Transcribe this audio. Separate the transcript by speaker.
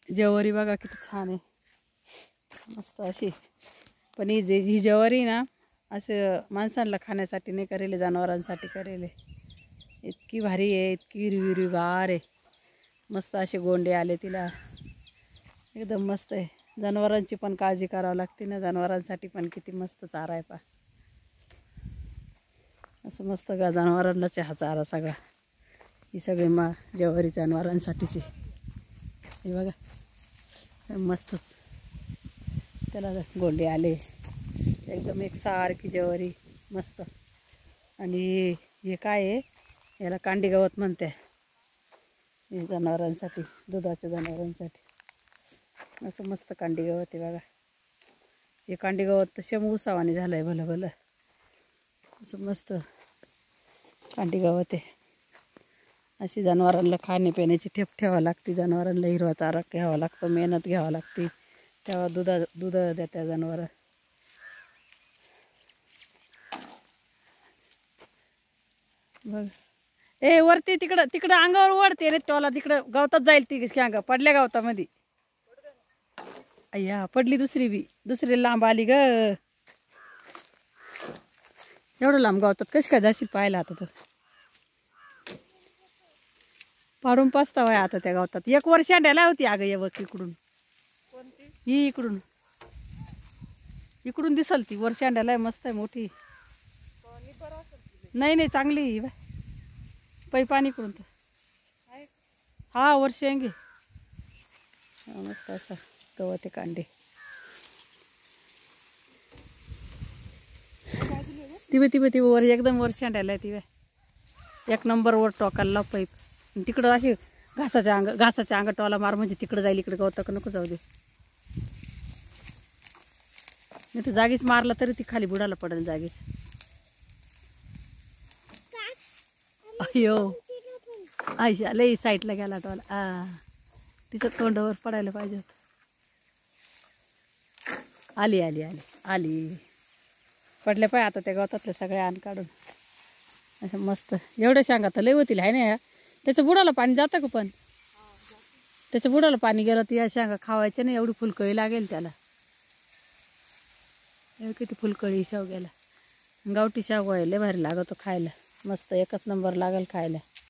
Speaker 1: ज्वारी बघा किती छान आहे, मस्त अशी. पण ही ज्वारी ना असं माणसांना खाण्यासाठी नाही करेल, जनावरांसाठी करेल. इतकी भारी आहे, इतकी हिरवीगार आहे, मस्त असे गोंडे आले तिला, एकदम मस्त आहे. जनावरांची पण काळजी करावी लागते ना, जनावरांसाठी पण किती मस्त चारा आहे पा. असं मस्त का जनावरांनाच हा चारा सगळा. ही सगळी ज्वारी जनावरांसाठीची. हे बघा मस्तच, त्याला गोंडे आले एकदम एकसारखी ज्वारी, मस्त. आणि हे काय आहे, याला कांडी गवत म्हणते. हे जनावरांसाठी, दुधाच्या जनावरांसाठी असं मस्त कांडी गवत आहे बघा. हे कांडी गवत तर शेमूसावाने झालं आहे, भलं भलं असं मस्त कांडी गवत आहे. अशी जनावरांना खाण्यापिण्याची ठेप ठेवावं लागते, जनावरांना हिरवा चारा घ्यावा लागतो, मेहनत घ्यावं लागते, तेव्हा दूध देत्या जनावर. बघ ए वरती तिकडं अंगावर वडते रे, टोला तिकडं गवतात जाईल ती अंगा पडल्या गवतामध्ये. अय्या पडली दुसरी लांब आली ग. एवढं लांब गवतात कशी काय जाशील पाहायला आता तू? पाडून पस्तावाय आता त्या गवतात. एक वर्ष अंड्याला होती अगं, ये बघ इकडून, ही इकडून दिसल ती वर्ष अंड्याला, मस्त आहे मोठी. नाही चांगली पै पाणी इकडून तर हा वर्ष अंगे मस्त असं गवते कांडे. तिवे वर एकदम वर्ष अंड्याला आहे तिवे, एक नंबर वर टोकाला लाव पाईप. तिकडं अशी घासाच्या अंग टोला मार, म्हणजे तिकडं जाईल, इकडे गवता का नको जाऊ दे. नाही तर जागीच मारला तरी ती खाली बुडाला पडेल जागीच. अयो आयशा लई साईडला गेला टोला, तिचं तोंडावर पडायला पाहिजे होतं. आली पडल्या पाय आता त्या गवतातल्या सगळ्या आण काढून. असं मस्त एवढ्या शेंगा तर लई होतील आहे ना. त्याच्या बुडाला पाणी जातं का? पण त्याच्या बुडाला पाणी गेलं तर या शेंगा खावायच्या नाही, एवढी फुलकळी लागेल त्याला. किती फुलकळी शेवग्याला. गावठी शेवगा लय भारी लागतो खायला, मस्त एकच नंबर लागेल खायला.